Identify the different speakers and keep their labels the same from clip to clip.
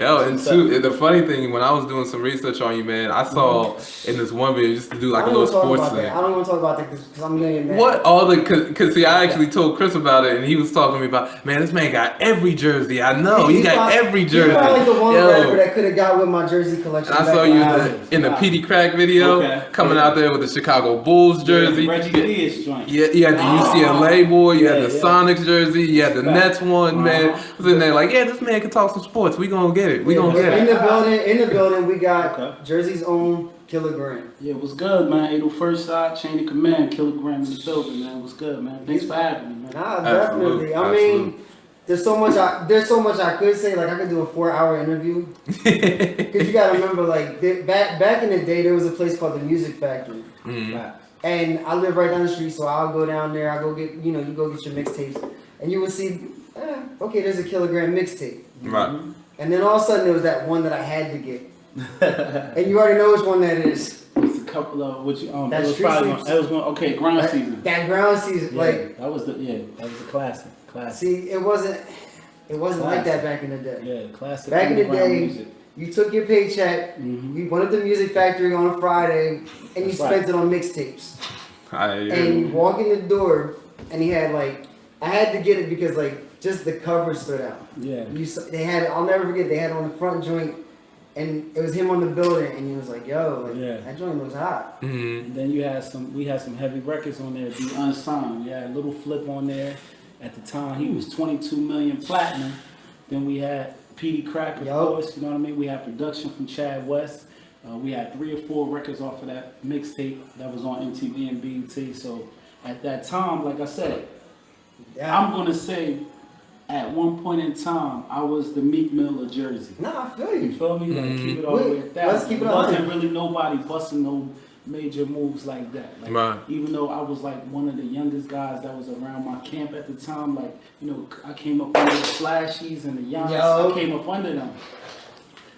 Speaker 1: Yo, and too, the funny thing, when I was doing some research on you, man, I saw in this one video just to do like a little sports thing.
Speaker 2: I don't want to talk about that because I'm gonna get mad.
Speaker 1: What all the? Cause see, I actually told Chris about it, and he was talking to me about, man, this man got every jersey. I know he got every jersey.
Speaker 2: He's probably the one rapper that could have got with my jersey collection.
Speaker 1: And I saw you in the PD Crack video coming out there with the Chicago Bulls jersey.
Speaker 3: Reggie Diaz joint.
Speaker 1: Yeah, you had the UCLA boy, you had the Sonics jersey, you had the Nets one, man. I was in there like, yeah, this man can talk some sports. We gonna get it. We gonna get it.
Speaker 2: In the building, we got Jersey's own Kilogram.
Speaker 3: Yeah, it was good, man. 801st side, chain of command, Kilogram in the building, man. It was good, man. Thanks for having me, man.
Speaker 2: Nah, definitely. I mean, there's so much I could say. Like I could do a 4-hour interview. Because you gotta remember, like back in the day, there was a place called the Music Factory. And I live right down the street, so I'll go down there. I go get, you go get your mixtapes, and you would see, okay, there's a Kilogram mixtape.
Speaker 1: Right.
Speaker 2: And then all of a sudden there was that one that I had to get, and you already know which one that is.
Speaker 3: It's a couple of which
Speaker 2: that
Speaker 3: was probably ground season.
Speaker 2: That ground season,
Speaker 3: that was a classic.
Speaker 2: See, it wasn't like that back in the day.
Speaker 3: Yeah, classic.
Speaker 2: Back in the day, you took your paycheck, you went to the Music Factory on a Friday, and you spent it on mixtapes. And you walk in the door, and he had I had to get it because just the cover stood out. Yeah. They had it. I'll never forget. They had it on the front joint, and it was him on the building, and he was like, "Yo, that joint looks hot."
Speaker 3: Mm-hmm. And then we had some heavy records on there, the unsigned. We had a Little Flip on there. At the time, he was 22 million platinum. Then we had PD Crack, of course. You know what I mean? We had production from Chad West. We had 3 or 4 records off of that mixtape that was on MTV and BET. So at that time, like I said, I'm gonna say. At one point in time, I was the Meek Mill of Jersey.
Speaker 2: Nah, I feel you.
Speaker 3: You feel me? Like, keep it all the way at that.
Speaker 2: Let's keep it
Speaker 3: on. Wasn't really nobody busting no major moves like that. Even though I was one of the youngest guys that was around my camp at the time, I came up under the Flashies and the Youngs. I came up under them.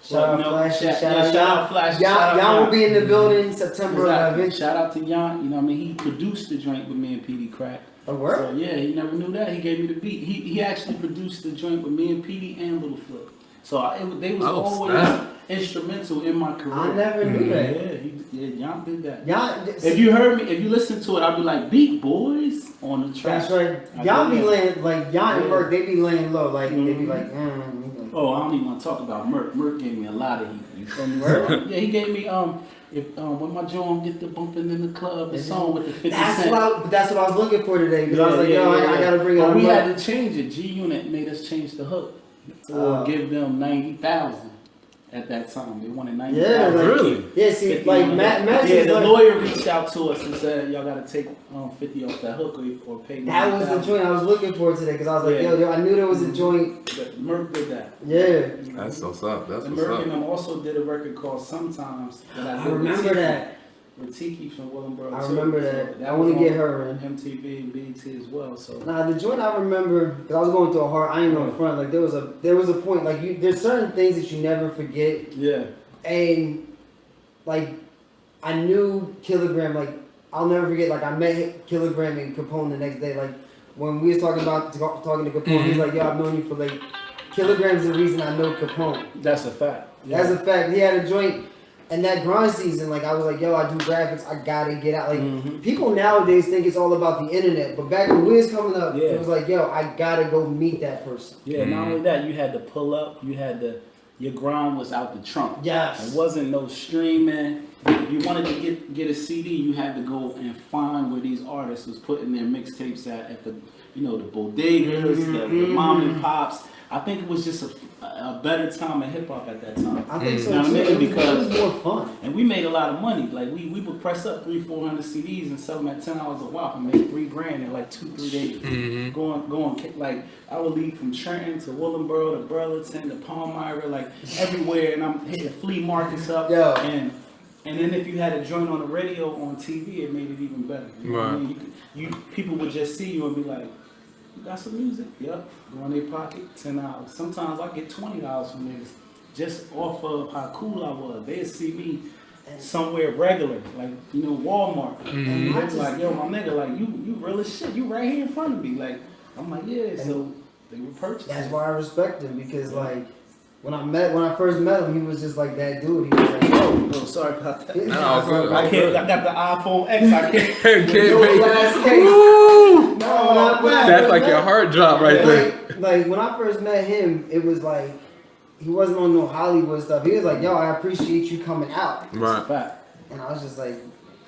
Speaker 2: Shout out Flashy. Y'all will be in the building September 11th.
Speaker 3: Shout out to Yon. You know what I mean? He produced the joint with me and PD Crack.
Speaker 2: A word?
Speaker 3: So yeah, he never knew that. He gave me the beat. He actually produced the joint with me and PD and Little Flip. So they was always instrumental in my career.
Speaker 2: I never knew that.
Speaker 3: Yeah, Yon did that. If you heard me, if you listen to it, I'll be like, Beat Boys on the track.
Speaker 2: That's right. Y'all be laying, Yon and Merc, they be laying low. They be like,
Speaker 3: Oh, I don't even want to talk about Merc. Merc gave me a lot of heat. You feel me? Yeah, he gave me when my joint get the bumping in the club, the song with the 50 Cent.
Speaker 2: That's what I was looking for today. Because I was like, I gotta bring it.
Speaker 3: We had to change it. G Unit made us change the hook. Give them 90,000 at that time. They wanted 90,000.
Speaker 2: Yeah,
Speaker 1: really?
Speaker 2: Yeah, see, Matt.
Speaker 3: Yeah, the lawyer reached out to us and said, y'all gotta take 50 off that hook or pay me.
Speaker 2: That was the joint I was looking for today because I was like, yo, I knew there was a joint.
Speaker 3: Merc did that.
Speaker 2: Yeah.
Speaker 1: That's what's up. That's what's
Speaker 3: Merc
Speaker 1: up.
Speaker 3: and them also did a record called Sometimes.
Speaker 2: I remember that.
Speaker 3: With Tiki from Willenboro.
Speaker 2: I remember that. I want to get her in
Speaker 3: MTV and BET as well. So
Speaker 2: the joint I remember because I was going through a hard. I ain't going front. There was a point there's certain things that you never forget.
Speaker 3: Yeah.
Speaker 2: And I knew Kilogram. I'll never forget. I met Kilogram and Capone the next day. When we was talking to Capone, he was like, "Yo, I've known you for Kilogram's the reason I know Capone."
Speaker 3: That's a fact. Yeah.
Speaker 2: That's a fact. He had a joint. And that grind season, I was like, yo, I do graphics, I gotta get out. People nowadays think it's all about the internet, but back when we was coming up, it was like, yo, I gotta go meet that person.
Speaker 3: Yeah, not only that, you had to pull up, your grind was out the trunk.
Speaker 2: Yes.
Speaker 3: It wasn't no streaming. If you wanted to get a CD, you had to go and find where these artists was putting their mixtapes at the, the bodegas, the mom and pops. I think it was just a better time in hip hop at that time.
Speaker 2: I think so.
Speaker 3: You know what I mean?
Speaker 2: Because it was more fun.
Speaker 3: And we made a lot of money. We would press up 300-400 CDs and sell them at $10 a wop and make $3,000 in 2-3 days. Mm-hmm. Going I would leave from Trenton to Willenboro to Burlington to Palmyra, everywhere, and I'm hitting flea markets up.
Speaker 2: Yo.
Speaker 3: And then if you had a joint on the radio on TV, it made it even better. You know what I mean? People would just see you and be like, "You got some music?" Yep. Go in their pocket, $10. Sometimes I get $20 from niggas just off of how cool I was. They'd see me somewhere regular, Walmart. Mm-hmm. And like, yo, my nigga, you real as shit. You right here in front of me. I'm like, yeah. So they would purchase.
Speaker 2: That's why I respect them because when I first met him, he was just like that dude. He was like, yo.
Speaker 3: Oh, sorry about that.
Speaker 1: No,
Speaker 3: I got the iPhone X. I can't.
Speaker 2: No glass case.
Speaker 1: Woo!
Speaker 2: No,
Speaker 1: That's like your heart drop right there.
Speaker 2: Like when I first met him, it was like he wasn't on no Hollywood stuff. He was like, yo, I appreciate you coming out.
Speaker 1: Right.
Speaker 3: Fact.
Speaker 2: And I was just like,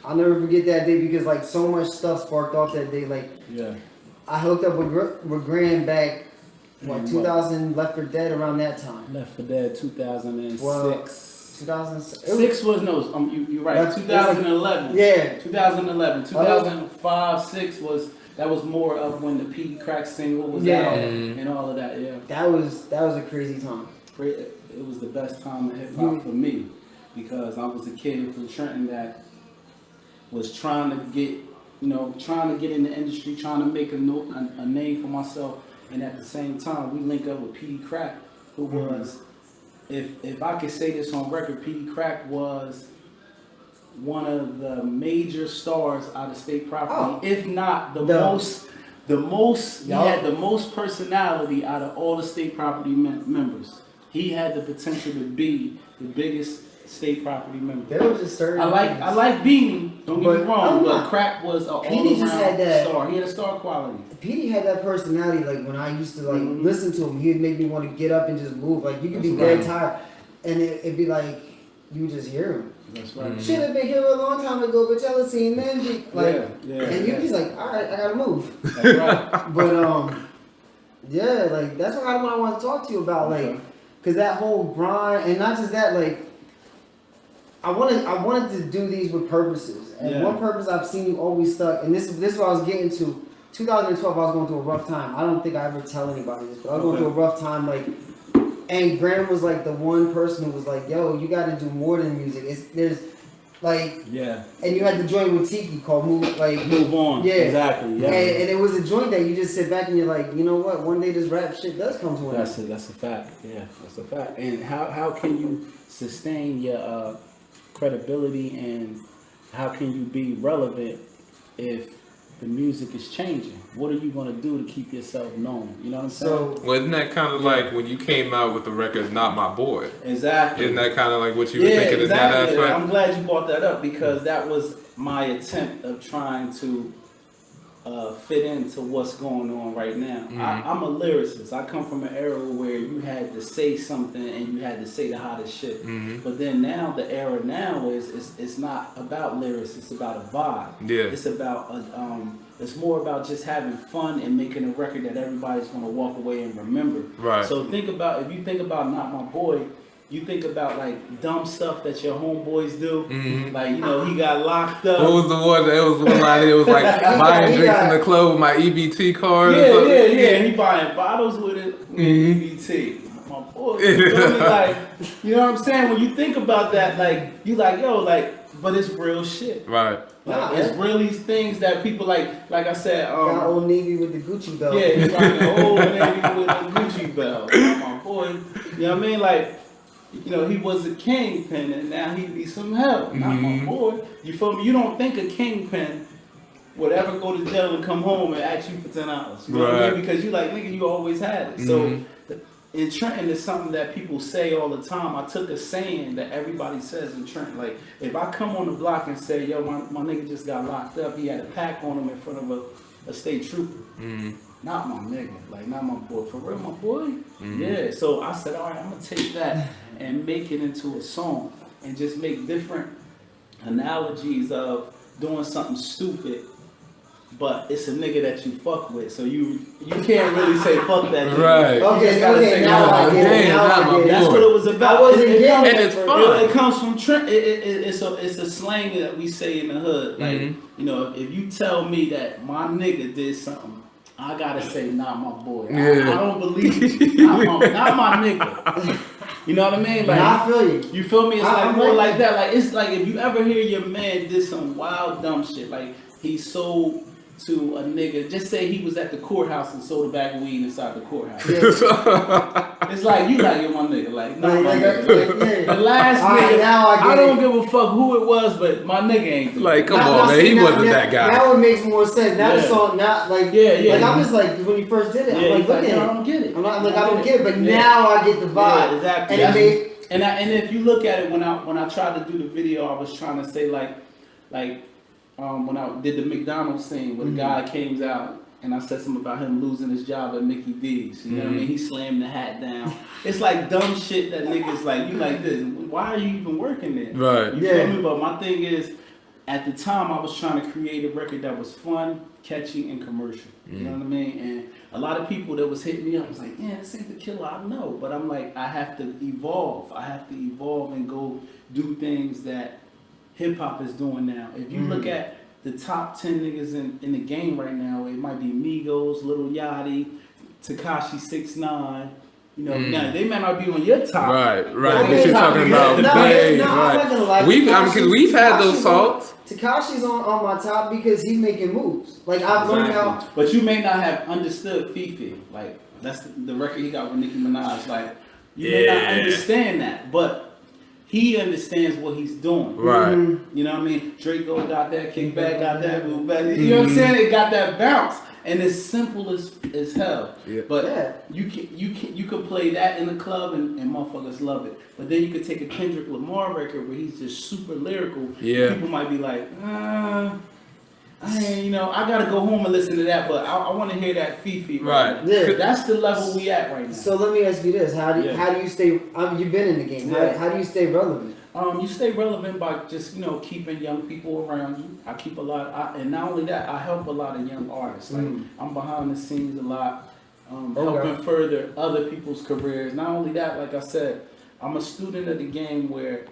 Speaker 2: I'll never forget that day because like so much stuff sparked off that day. Like,
Speaker 3: yeah,
Speaker 2: I hooked up with Grand back, 2000 Left 4 Dead around that time.
Speaker 3: Left 4 Dead 2006.
Speaker 2: Well, 2006.
Speaker 3: 6 was no. You're right. 2011.
Speaker 2: Yeah.
Speaker 3: 2011. 2005, 6 was. That was more of when the P Crack single was out and all of that. Yeah.
Speaker 2: That was a crazy time.
Speaker 3: It was the best time in hip hop for me because I was a kid from Trenton that was trying to get in the industry, trying to make a name for myself, and at the same time we link up with P Crack, who was, if I could say this on record, P Crack was one of the major stars out of state property, if not the most. He had the most personality out of all the state property members. He had the potential to be the biggest state property member.
Speaker 2: There was just certain.
Speaker 3: I like Beanie. Don't get me wrong, but Crack was an all-around star. He had a star quality.
Speaker 2: Petey had that personality. Like when I used to listen to him, he'd make me want to get up and just move. Like you could be dead tired, and it'd be like you would just hear him.
Speaker 3: That's right.
Speaker 2: Should have been here a long time ago, but y'all seen men be like, and you just like, all right, I gotta move.
Speaker 3: That's right.
Speaker 2: But yeah, like that's what I want to talk to you about, like, cause that whole grind, and not just that, like, I wanted to do these with purposes, and one purpose I've seen you always stuck, and this is what I was getting to. 2012, I was going through a rough time. I don't think I ever tell anybody this, but I was going through a rough time, like. And Graham was like the one person who was like, yo, you got to do more than music. There's like, and you had the joint with Tiki called Move On. Yeah,
Speaker 3: exactly. Yeah,
Speaker 2: and it was a joint that you just sit back and you're like, you know what? One day this rap shit does come to an end.
Speaker 3: That's a fact. Yeah, that's a fact. And how can you sustain your credibility, and how can you be relevant if the music is changing? What are you going to do to keep yourself known? You know what I'm saying?
Speaker 1: Well, isn't that kind of like when you came out with the record Not My Boy?
Speaker 3: Exactly.
Speaker 1: Isn't that kind of like what you were thinking in that aspect?
Speaker 3: I'm glad you brought that up because that was my attempt of trying to fit into what's going on right now. I'm a lyricist. I come from an era where you had to say something and you had to say the hottest shit. But then now, the era now is it's not about lyrics. It's about a vibe.
Speaker 1: Yeah.
Speaker 3: It's about it's more about just having fun and making a record that everybody's going to walk away and remember.
Speaker 1: Right.
Speaker 3: So if you think about Not My Boy, you think about like dumb stuff that your homeboys do. Like, he got locked up.
Speaker 1: What was the one? It was one line. It was like buying drinks in the club with my EBT card.
Speaker 3: Yeah. And he buying bottles with it with EBT. My boy, like, you know what I'm saying? When you think about that, like, you like, yo, like, but it's real shit.
Speaker 1: Right.
Speaker 3: Like, it's really things that people like I said.
Speaker 2: Got Old Navy with the Gucci belt.
Speaker 3: Yeah, he's rocking Old Navy with the Gucci belt. My boy, you know what I mean? Like, he was a kingpin and now he needs some help. Not my boy. You feel me? You don't think a kingpin would ever go to jail and come home and ask you for $10. You know what I mean? Because you like, nigga, you always had it. So in Trenton, it's something that people say all the time. I took a saying that everybody says in Trenton. Like, if I come on the block and say, yo, my nigga just got locked up, he had a pack on him in front of a state trooper. Not my nigga, like not my boy. For real, my boy? Yeah, so I said, all right, I'm gonna take that and make it into a song and just make different analogies of doing something stupid, but it's a nigga that you fuck with, so you can't really say fuck that nigga.
Speaker 1: Right.
Speaker 2: Okay, now I get it.
Speaker 3: That's what it was about.
Speaker 2: And
Speaker 1: it's fun.
Speaker 3: It comes from Trent. It's a slang that we say in the hood. Like, if you tell me that my nigga did something, I gotta say, not my boy. I don't believe it. Not my nigga. You know what I mean? Like,
Speaker 2: I feel you.
Speaker 3: You feel me? It's like more like that. Like, it's like if you ever hear your man did some wild dumb shit, like he's so to a nigga, just say he was at the courthouse and sold a bag of weed inside the courthouse.
Speaker 2: Yeah.
Speaker 3: It's like, you like, you're my nigga. Like, no,
Speaker 2: Like,
Speaker 3: my
Speaker 2: like,
Speaker 3: nigga.
Speaker 2: like, yeah.
Speaker 3: The last
Speaker 2: Alright,
Speaker 3: nigga,
Speaker 2: now I
Speaker 3: don't
Speaker 2: get
Speaker 3: give a fuck who it was, but my nigga ain't doing
Speaker 1: Like,
Speaker 3: it.
Speaker 1: come
Speaker 2: Now-
Speaker 1: on,
Speaker 2: now
Speaker 1: man.
Speaker 2: see,
Speaker 1: He
Speaker 2: now-
Speaker 1: wasn't
Speaker 2: now-
Speaker 1: that guy.
Speaker 2: Now it makes more sense. Now the
Speaker 3: Yeah.
Speaker 2: song, not like,
Speaker 3: Yeah.
Speaker 2: like I'm just like when you first did it,
Speaker 3: Yeah,
Speaker 2: I'm
Speaker 3: he's
Speaker 2: like, look
Speaker 3: no, I
Speaker 2: at
Speaker 3: don't
Speaker 2: it.
Speaker 3: get it.
Speaker 2: I'm not
Speaker 3: I
Speaker 2: like I
Speaker 3: don't
Speaker 2: don't
Speaker 3: get
Speaker 2: get it, but
Speaker 3: Yeah.
Speaker 2: now I get the vibe.
Speaker 3: Yeah, exactly.
Speaker 2: And it made.
Speaker 3: And if you look at it, when I tried to do the video, I was trying to say like when I did the McDonald's scene where the guy came out and I said something about him losing his job at Mickey D's. You know what I mean? He slammed the hat down. It's like dumb shit that niggas like, you like this. Why are you even working there?
Speaker 1: Right.
Speaker 3: You feel me? But my thing is, at the time I was trying to create a record that was fun, catchy, and commercial. You know what I mean? And a lot of people that was hitting me up was like, yeah, this ain't the killer, I know. But I'm like, I have to evolve. I have to evolve and go do things that hip hop is doing now. If you look at the top 10 niggas in the game right now, it might be Migos, Lil Yachty, Tekashi 6ix9ine. You know, now they might not be on your top.
Speaker 1: Right.
Speaker 3: But
Speaker 1: But
Speaker 3: they
Speaker 1: you're
Speaker 3: top
Speaker 1: talking
Speaker 3: of
Speaker 1: about
Speaker 3: your-
Speaker 1: Babe,
Speaker 2: I'm not gonna lie.
Speaker 1: right? We've had those
Speaker 2: Tekashi's
Speaker 1: salts.
Speaker 2: Tekashi's on my top because he's making moves. Like I've learned how.
Speaker 3: But you may not have understood Fifi. Like that's the record he got with Nicki Minaj. Like you may not understand that, but he understands what he's doing.
Speaker 1: Right.
Speaker 3: You know what I mean? Draco got that, Kickback got that, move back. You know what I'm saying? It got that bounce. And it's simple as hell.
Speaker 1: Yeah.
Speaker 3: But you can play that in the club and motherfuckers love it. But then you could take a Kendrick Lamar record where he's just super lyrical.
Speaker 1: Yeah.
Speaker 3: People might be like, you know, I gotta go home and listen to that, but I want to hear that Fifi.
Speaker 1: Right.
Speaker 2: Yeah.
Speaker 3: That's the level we at right now.
Speaker 2: So let me ask you this: How do you stay? You've been in the game. How do you stay relevant?
Speaker 3: You stay relevant by just, you know, keeping young people around you. I keep a lot, and not only that, I help a lot of young artists. Like I'm behind the scenes a lot, helping further other people's careers. Not only that, like I said, I'm a student of the game where,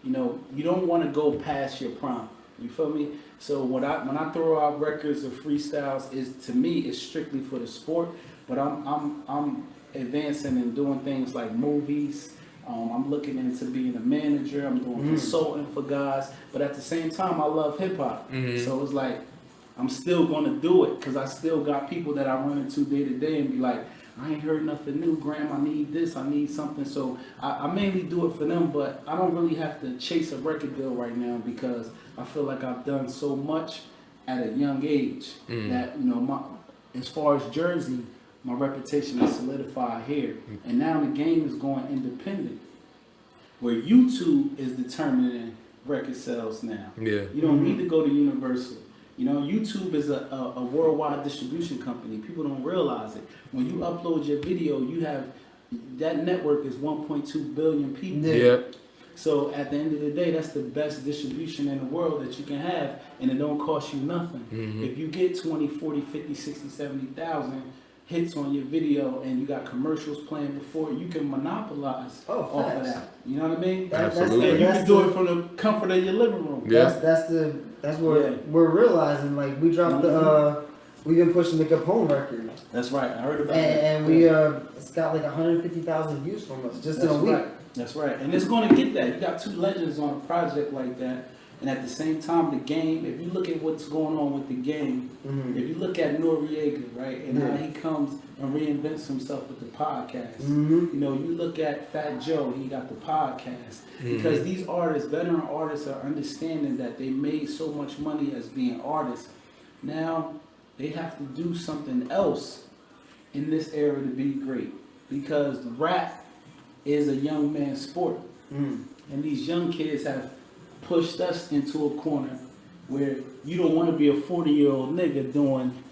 Speaker 3: you know, you don't want to go past your prime. You feel me? So when I throw out records or freestyles, to me it's strictly for the sport. But I'm advancing and doing things like movies. I'm looking into being a manager. I'm doing consulting for guys. But at the same time, I love hip hop. So it's like I'm still gonna do it because I still got people that I run into day to day and be like, I ain't heard nothing new, Graham. I need this. I need something. So I mainly do it for them, but I don't really have to chase a record deal right now because I feel like I've done so much at a young age that, you know, as far as Jersey, my reputation is solidified here. And now the game is going independent, where YouTube is determining record sales now.
Speaker 1: Yeah.
Speaker 3: You don't need to go to Universal. You know, YouTube is a worldwide distribution company. People don't realize it. When you upload your video, you have, that network is 1.2 billion people.
Speaker 1: Yeah.
Speaker 3: So at the end of the day, that's the best distribution in the world that you can have, and it don't cost you nothing. If you get 20, 40, 50, 60, 70,000 hits on your video and you got commercials playing before, you can monopolize off of that. You know what I mean?
Speaker 1: Absolutely.
Speaker 3: And you can do it from the comfort of your living room.
Speaker 1: Yeah.
Speaker 2: That's what we're realizing. Like we dropped we've been pushing the Capone record.
Speaker 3: That's right. I heard about that.
Speaker 2: And we it's got like 150,000 views from us just in a week.
Speaker 3: That's right. And it's going to get that. You got two legends on a project like that. And at the same time, the game, if you look at what's going on with the game, if you look at Noriega, right, and how he comes and reinvents himself with the podcast. You know, you look at Fat Joe, he got the podcast. Because these artists, veteran artists, are understanding that they made so much money as being artists. Now, they have to do something else in this era to be great. Because rap is a young man's sport. And these young kids have pushed us into a corner where you don't want to be a 40-year-old nigga doing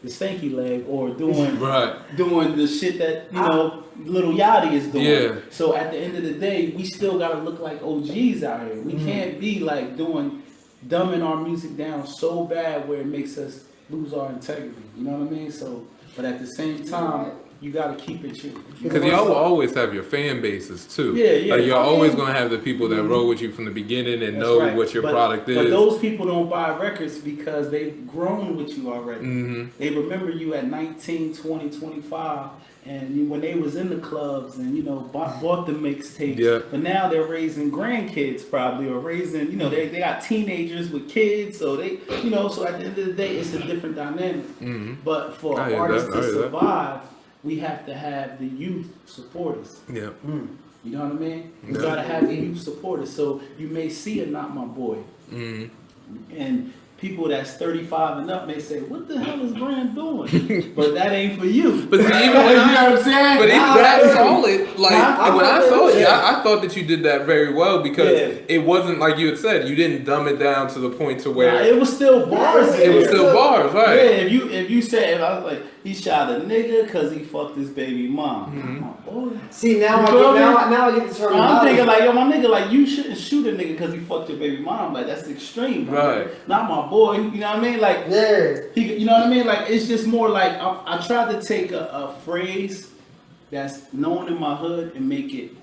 Speaker 3: the stanky leg or doing the shit that, you know, Lil Yachty is doing.
Speaker 1: Yeah.
Speaker 3: So at the end of the day, we still got to look like OGs out here. We can't be like dumbing our music down so bad where it makes us lose our integrity. You know what I mean? So, but at the same time, you gotta keep it true.
Speaker 1: Because y'all will always have your fan bases too.
Speaker 3: Yeah.
Speaker 1: Like you're always gonna have the people that roll with you from the beginning and know what your product is.
Speaker 3: But those people don't buy records because they've grown with you already. They remember you at 19, 20, 25, and when they was in the clubs and bought the mixtapes.
Speaker 1: Yeah.
Speaker 3: But now they're raising grandkids probably, or raising they got teenagers with kids, so they so at the end of the day it's a different dynamic.
Speaker 1: Mm-hmm.
Speaker 3: But for artists to survive, we have to have the youth supporters.
Speaker 1: Yeah.
Speaker 3: You know what I mean? You gotta have the youth supporters. So you may see a Not My Boy. And people that's 35 and up may say, "What the hell is Graham doing?" But that ain't for you.
Speaker 1: But see, even when you know what I'm saying? But even when I saw it, like when I saw it, I thought that you did that very well because it wasn't like you had said. You didn't dumb it down to the point to where
Speaker 3: it was still bars.
Speaker 1: It was still bars, right?
Speaker 3: Yeah, if you said, I was like, he shot a nigga because he fucked his baby mom.
Speaker 2: See, now I get the term.
Speaker 3: I'm thinking like, yo, my nigga, like, you shouldn't shoot a nigga because he fucked your baby mom. Like, that's extreme,
Speaker 1: right?
Speaker 3: Not my boy. You know what I mean? Like, you know what I mean? Like, it's just more like I tried to take a phrase that's known in my hood and make it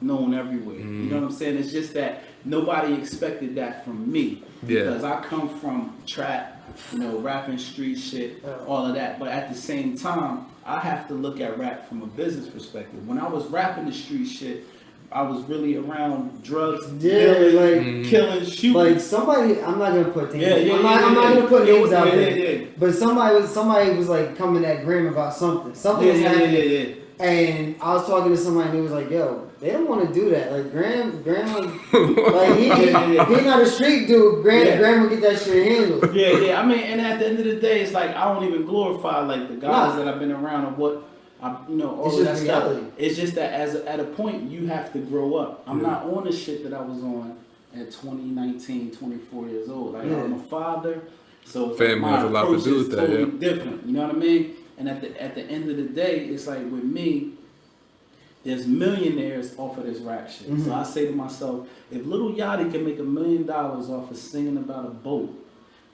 Speaker 3: known everywhere. You know what I'm saying? It's just that nobody expected that from me because I come from trap, rapping street shit, all of that. But at the same time, I have to look at rap from a business perspective. When I was rapping the street shit, I was really around drugs, killing, shooting.
Speaker 2: Like somebody, I'm not gonna put names. I'm not gonna put names out there. But somebody was like coming at Graham about something. Something was happening. And I was talking to somebody and he was like, "Yo, they don't want to do that. Like Graham, like he not a street dude. Graham will get that shit handled."
Speaker 3: Yeah. I mean, and at the end of the day, it's like I don't even glorify like the guys that I've been around and what. All of that stuff. It's just that at a point you have to grow up. I'm not on the shit that I was on at 19, 24 years old. Like I'm a father, so
Speaker 1: family has a lot to do with that.
Speaker 3: Totally different. You know what I mean? And at the end of the day, it's like with me, there's millionaires off of this rap shit. So I say to myself, if Lil Yachty can make $1 million off of singing about a boat,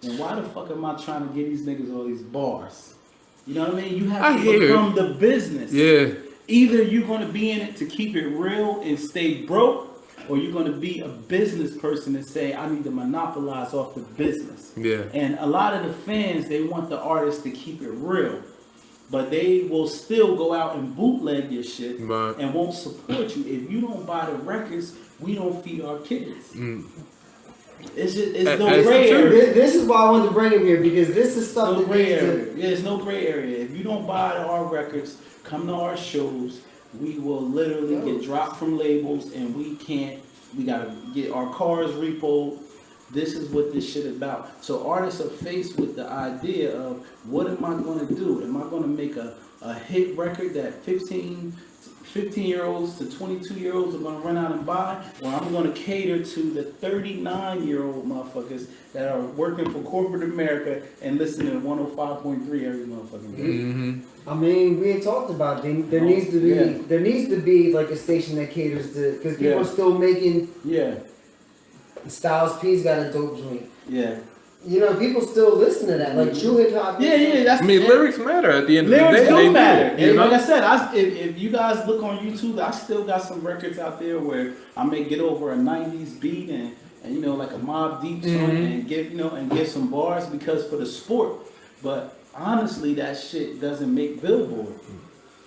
Speaker 3: then why the fuck am I trying to give these niggas all these bars? You know what I mean? You have to become the business. Yeah. Either you're going to be in it to keep it real and stay broke, or you're going to be a business person and say, I need to monopolize off the business. Yeah. And a lot of the fans, they want the artist to keep it real. But they will still go out and bootleg your shit and won't support you. If you don't buy the records, we don't feed our kids. It's no gray area.
Speaker 2: This is why I wanted to bring him here because this is stuff
Speaker 3: that gray area. There's no gray area. If you don't buy our records, come to our shows. We will literally get dropped from labels, and we gotta get our cars repoed. This is what this shit about. So artists are faced with the idea of what am I going to do? Am I going to make a hit record that 15-year-olds to 22-year-olds are going to run out and buy, or I'm going to cater to the 39-year-old motherfuckers that are working for corporate America and listening to 105.3 every motherfucking day.
Speaker 2: I mean, we had talked about there needs to be like a station that caters to because people are still making Styles P's got a dope joint. Yeah. You know, people still listen to that, like true hip hop.
Speaker 3: That's.
Speaker 1: I mean, lyrics matter at the end of the day.
Speaker 3: Lyrics do matter. And like I said, if you guys look on YouTube, I still got some records out there where I may get over a '90s beat and like a Mobb Deep song and get some bars because for the sport. But honestly, that shit doesn't make Billboard.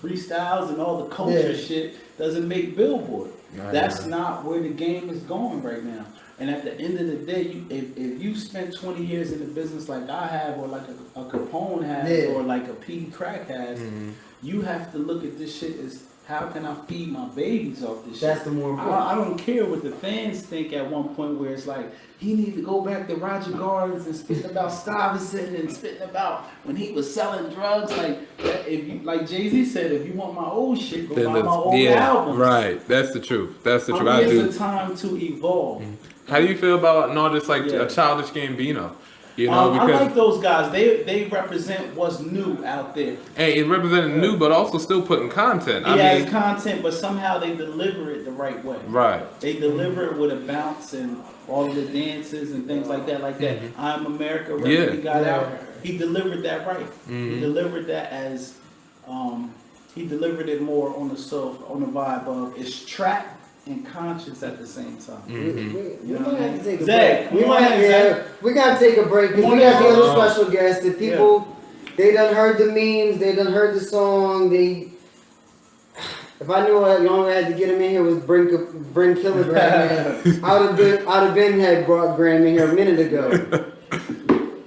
Speaker 3: Freestyles and all the culture shit doesn't make Billboard. That's not where the game is going right now. And at the end of the day, if you spent 20 years in the business like I have, or like a Capone has, or like a P. Crack has, you have to look at this shit as how can I feed my babies off this shit?
Speaker 2: That's the more important.
Speaker 3: I don't care what the fans think at one point where it's like, he need to go back to Roger Gardens and spitting about Stuyvesant and spitting about when he was selling drugs. Like, like Jay-Z said, if you want my old shit, go buy my old albums.
Speaker 1: Right. That's the truth. That's the truth.
Speaker 3: I mean, it's a time to evolve.
Speaker 1: How do you feel about an artist like a Childish Gambino? You know,
Speaker 3: I like those guys. They represent what's new out there.
Speaker 1: Hey, it represented new, but also still putting content.
Speaker 3: He has content, but somehow they deliver it the right way. Right. They deliver it with a bounce and all of the dances and things like that. I'm America record he got out. He delivered that right. He delivered that as he delivered it more on the vibe of it's trap and conscious at the same time.
Speaker 2: We might have to take a break. We gotta take a break because we got the other special guests. The people, they done heard the memes, they done heard the song, they If I knew the only way I had to get him in here was bring Kilogram in, I'd have been had brought Graham in here a minute ago.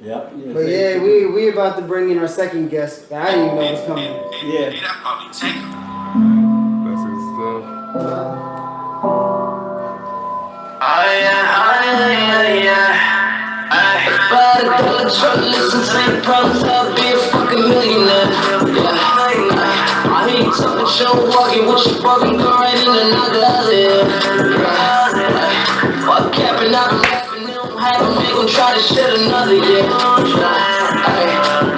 Speaker 4: Yep.
Speaker 2: But yeah, we about to bring in our second guest. I didn't even know was coming.
Speaker 4: Yeah.
Speaker 1: That's his stuff.
Speaker 5: If I had a dollar truck, listen to your problems, I'd be a fucking millionaire. I hear you talking, show walking with your fucking girl right in another other. Fuck capping, I've been rapping, they don't have them, they gon' try to shit another year.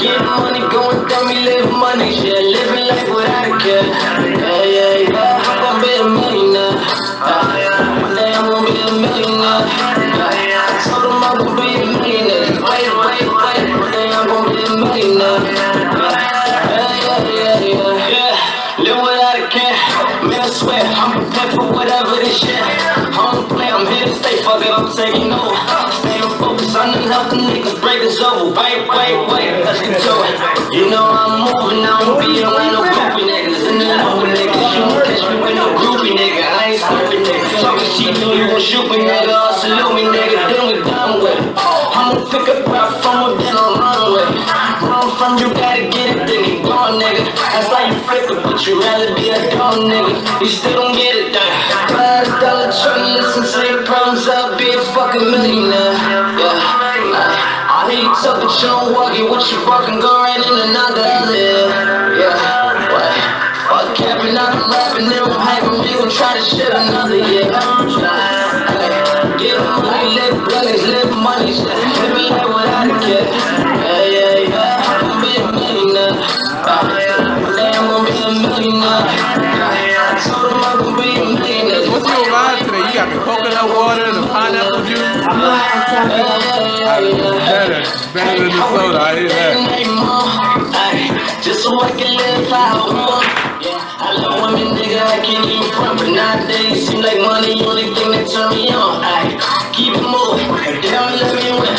Speaker 5: Getting money, going dummy, living money, shit, living life without a care. I'm gon' be a millionaire. One day I'm gon' be a millionaire. I told them I'm gon' be a millionaire. Wait, one day I'm gon' be a millionaire. Live without a care. Man, I swear, I'm prepared for whatever this shit. I don't play, I'm here to stay, fuck it, I'm taking over. Staying focused, I done help them niggas break this over. Wait, let's get to it. You know I'm moving, I don't be around no groupie niggas. And then over niggas, you won't catch me with no groupie nigga. I ain't stupid nigga. Talking shit, you gon' shoot me nigga, or salute me nigga, then we done with it. I'ma pick up where I'm from, then I'll run with it. Where I'm from, you gotta get it, then you gone nigga. That's how you flip it, but you rather be a dumb nigga. You still don't get it done. If I had a dollar truck, listen to your problems, I'd be a fucking millionaire. I hear you talking, you don't walk it with your fucking girl right in another other. Fuck capping, I've been rapping, they don't hype me, they gon' try to shit another year. Get money, live bloodies, live money, living life without a care. I'm gon' be a millionaire. One day I'm gon' be a millionaire. I told them I'm gon' be a millionaire.
Speaker 1: What's your vibe today? You got the coconut water, the pineapple juice. Better than the soda. I hear that.
Speaker 5: Just so I can live how I want. I love women, nigga, I can't even front. But nowadays, seem like money, only thing that turn me on. Keep it moving, they don't let me win.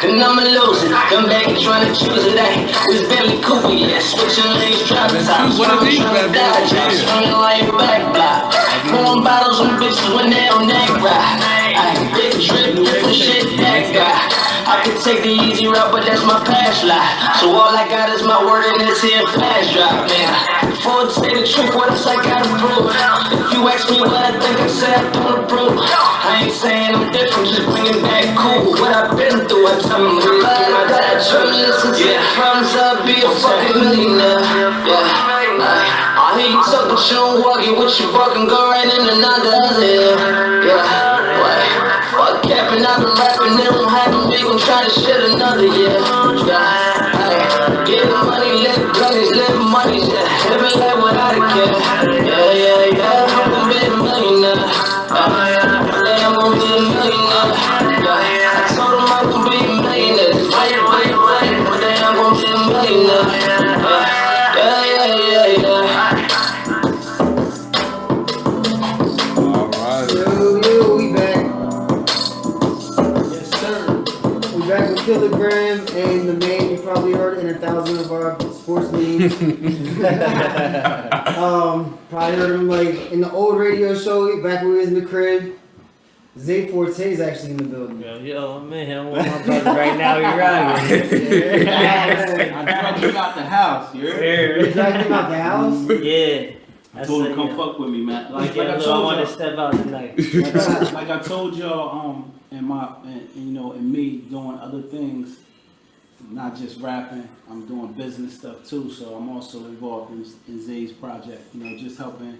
Speaker 5: And I'ma lose it. Come back and trying to choose it. It's barely cool, yeah. Switching lanes, dropping tops.
Speaker 1: What are these bad boys?
Speaker 5: Swinging like back block. Pouring bottles on bitches when they on that ride. Big drip, different shit, that guy. I could take the easy route, but that's my past life. So all I got is my word and this here flash drive, man. Before I say the truth, what else I gotta prove? If you ask me what I think, I say I don't approve. I ain't saying I'm different, just bringing back cool. What I've been through, I tell them really through my dad. Try to listen to the promise, I'll be a fucking millionaire. I hear you talking, you don't walk it with your fucking girl right in another other. Fuck capping, I've been rapping, they don't have them, they gon' try to shit another year. Get money, live bloodies, live money, living life without a care. I'm gon' be a millionaire. One day I'm gon' be a millionaire. I told them I'm gon' be a millionaire. Wait. One day I'm gon' be a millionaire.
Speaker 2: Kilogram and the man you probably heard in 1,000 of our sports leagues. Probably heard him like in the old radio show back when we was in the crib. Zay Forte is actually in the building.
Speaker 6: Yo, man, I'm with my brother right now. You're right.
Speaker 3: I dragged him out the house. You
Speaker 2: dragged him out the house?
Speaker 6: Yeah.
Speaker 3: I told him come fuck with me, man.
Speaker 6: Like I told I want to step out tonight.
Speaker 3: Like I told y'all, and me doing other things, not just rapping. I'm doing business stuff too. So I'm also involved in Zay's project. Just helping,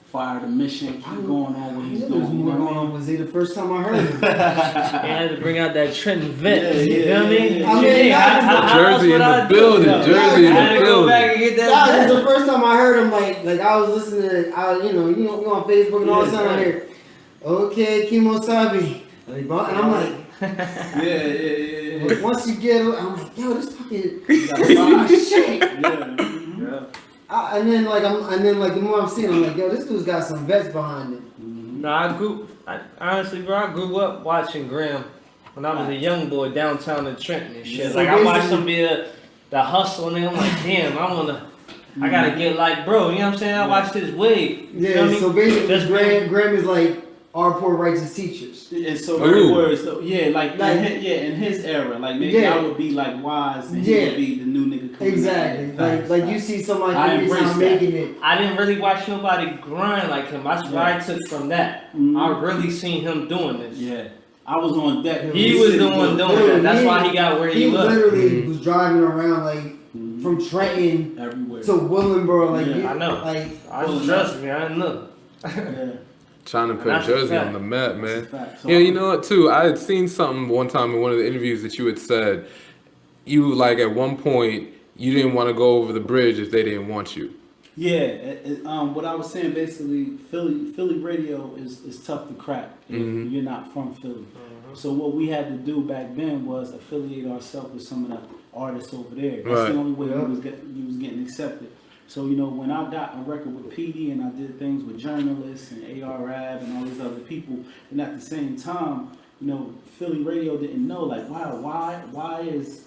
Speaker 3: fire the mission, keep going on what he's doing.
Speaker 2: Was he the first time I heard him?
Speaker 6: I had to bring out that Trenton vent. You feel me?
Speaker 1: Jersey in the building. Jersey in the building.
Speaker 6: Go back and get that.
Speaker 2: That was the first time I heard him. Like I was listening to, you on Facebook and all of a sudden I hear, okay, Kimosabi. And I'm like, yeah. Once you get it, I'm like, yo, this fucking shit. And then the more I'm seeing, I'm like, yo, this dude's got some vets behind it.
Speaker 6: Honestly, bro, I grew up watching Graham when I was a young boy downtown in Trenton and shit.
Speaker 2: So
Speaker 6: like I watched him be the hustle, and I'm like, damn, I I gotta get like bro. You know what I'm saying? I watched his wave.
Speaker 2: Yeah. So basically, Graham is like our poor righteous teachers.
Speaker 3: And so in words, so in his era, like maybe I would be like wise and he would be the new nigga coming.
Speaker 2: Exactly. Like you see somebody making it.
Speaker 6: I didn't really watch nobody grind like him. That's what I took from that. I really seen him doing this.
Speaker 3: Yeah. I was on deck.
Speaker 6: He was the one doing that. That's why he got where he was.
Speaker 2: He literally was driving around like from Trenton
Speaker 3: everywhere
Speaker 2: to Willenboro. Like
Speaker 6: I know.
Speaker 2: Like
Speaker 6: trust me, I know.
Speaker 1: Trying to put Jersey on the map, man. Yeah, you know what, too? I had seen something one time in one of the interviews that you had said, you, like, at one point, you didn't want to go over the bridge if they didn't want you.
Speaker 3: Yeah, what I was saying, basically, Philly radio is tough to crack if you're not from Philly. So what we had to do back then was affiliate ourselves with some of the artists over there. That's the only way you was getting accepted. So, you know, when I got a record with PD and I did things with journalists and AR-Ab and all these other people, and at the same time, you know, Philly radio didn't know, like, wow, why is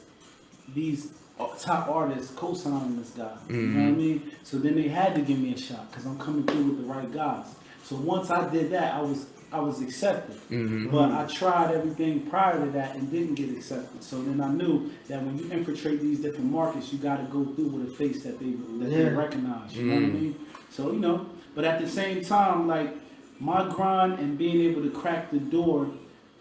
Speaker 3: these top artists co-signing this guy? You know what I mean? So then they had to give me a shot because I'm coming through with the right guys. So once I did that, I was accepted. But I tried everything prior to that and didn't get accepted. So then I knew that when you infiltrate these different markets, you got to go through with a face that they recognize. You know what I mean? So, you know, but at the same time, like my grind and being able to crack the door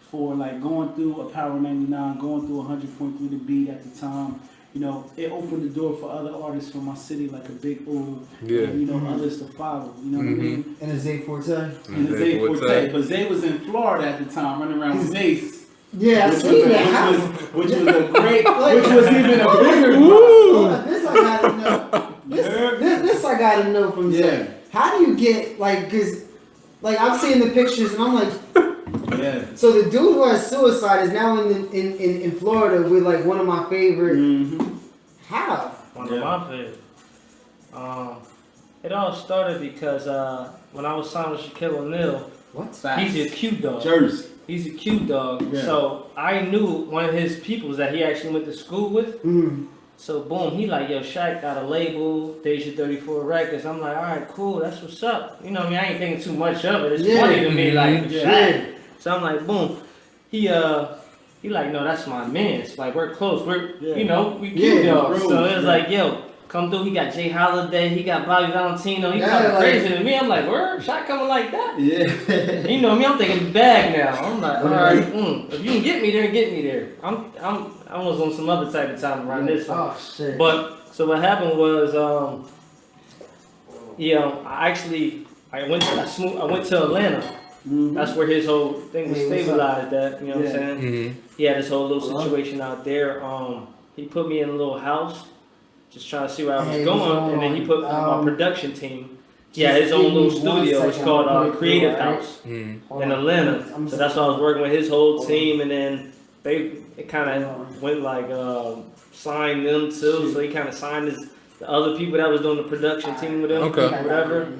Speaker 3: for like going through a Power 99, going through 100.3 The Beat at the time, you know, it opened the door for other artists from my city, like a Big Ooh, and, you know, others to follow. You know what I mean?
Speaker 2: And a Zay Forte.
Speaker 3: And a Zay Forte. But Zay was in Florida at the time, running around with Mace.
Speaker 2: Yeah, I seen that.
Speaker 3: Which was a great, which was even a bigger.
Speaker 2: This I gotta know. This I gotta know from Zay. How do you get like? Cause like I'm seeing the pictures and I'm like. So the dude who has suicide is now in Florida with like one of my favorite. How?
Speaker 6: One of my favorite. It all started because when I was signed with Shaquille O'Neal, he's a cute dog.
Speaker 3: Jersey.
Speaker 6: He's a cute dog. Yeah. So I knew one of his peoples that he actually went to school with. So boom, he like, yo, Shaq got a label, Deja 34 Records. I'm like, all right, cool, that's what's up. You know what I mean? I ain't thinking too much of it. It's funny to me, like, Shaq. So I'm like, boom. He like, no, that's my man. It's like, we're close. We're, you know, we cute dogs. So it was like, yo, come through. He got Jay Holiday. He got Bobby Valentino. He talking crazy to me. I'm like, word? Shot coming like that? Yeah. You know me, I'm thinking bag now. I'm like, all right, if you can get me there, get me there. I was on some other type of time around this one.
Speaker 2: Oh, shit.
Speaker 6: But, so what happened was, you know, I went to Atlanta. That's where his whole thing was stabilized at, you know what I'm saying? He had his whole little situation out there. He put me in a little house, just trying to see where I was going, and then he put my production team. He had his own little studio. It's called Creative House in Atlanta. So that's why I was working with his whole team, and then it kind of went like signed them too. So he kind of signed the other people that was doing the production team with him, whatever.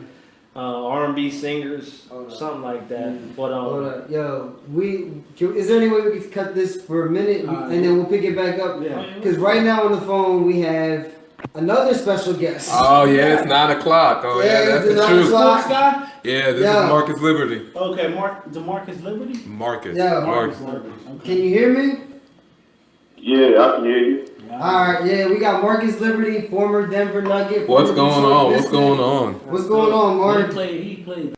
Speaker 6: R&B singers, something like that. But
Speaker 2: hold up, yo, is there any way we could cut this for a minute and then we'll pick it back up? Because right now on the phone we have another special guest.
Speaker 1: Oh yeah, it's 9 o'clock. Oh yeah, that's the truth.
Speaker 3: Guy?
Speaker 1: Yeah, this is Marcus Liberty.
Speaker 3: Okay, DeMarcus Liberty.
Speaker 1: Marcus.
Speaker 2: Yeah,
Speaker 1: Marcus.
Speaker 3: Okay.
Speaker 2: Can you hear me?
Speaker 7: Yeah, I can hear you.
Speaker 2: Alright, we got Marcus Liberty, former Denver Nugget.
Speaker 1: What's going on? What's going on?
Speaker 2: What's going on, Mark?
Speaker 3: He played